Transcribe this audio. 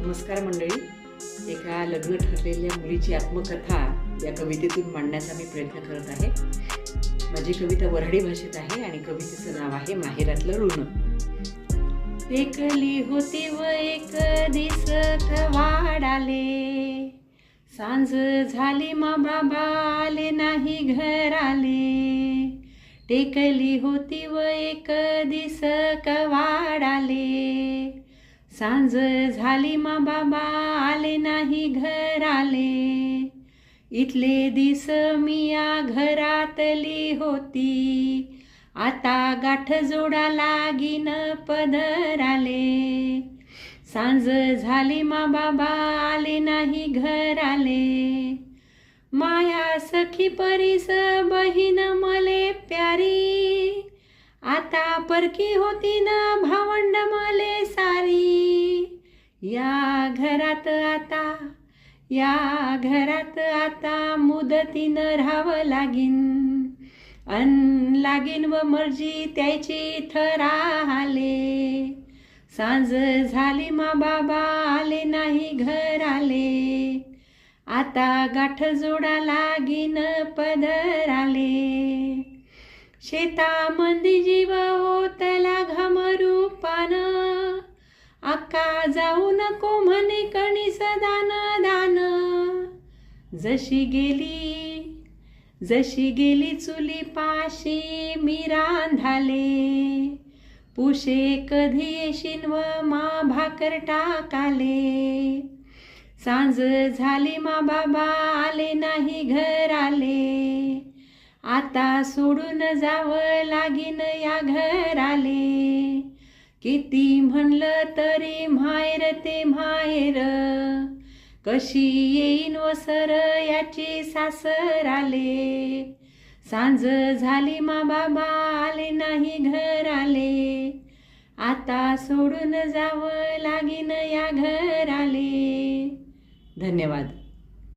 नमस्कार मंडळी. एका लग्न ठरलेल्या मुलीची आत्मकथा या कवितेतून मांडण्याचा मी प्रयत्न करत आहे. माझी कविता वऱ्हाडी भाषेत आहे आणि कवितेचं नाव आहे माहेरातलं ऋण. एकली होती व एक दिसत वाडाले, सांज झाली मा बाबा आले नाही घराले. टेकली होती व एक दिस कवाडाले, सांज झाली मा बाबा आले नाही घराले. इथले दिस मिया घरातली होती, आता गाठ जोडा लागीन पदराले. सांज झाली मा बाबा आले नाही घराले. माया सखी परीस बहीण मले प्यारी, आता परकी होती ना भावंड मले सारी. या घरात आता मुदतीनं राहावं लागीन, अन लागीन व मर्जी त्याची ठराले. सांज झाली मा बाबा आले नाही घराले, आता गाठ जोडा लागीन पदराले. शेतामंदी जीव ओतला घमरूपान, अक्का जाऊ नको म्हणे कणीस दान दान. जशी गेली चुली पाशी मी रांधाले, पुशे कधी येशीन व मा भाकर टाकाले. सांज झाली मा बाबा आले नाही घराले, आता सोडून जावं लागीन या घराले. किती म्हणलं तरी माहेर ते माहेर, कशी येईन व सर याची सासराले. सांज झाली मा बाबा आले नाही घराले, आता सोडून जावं लागीन या घराले. धन्यवाद.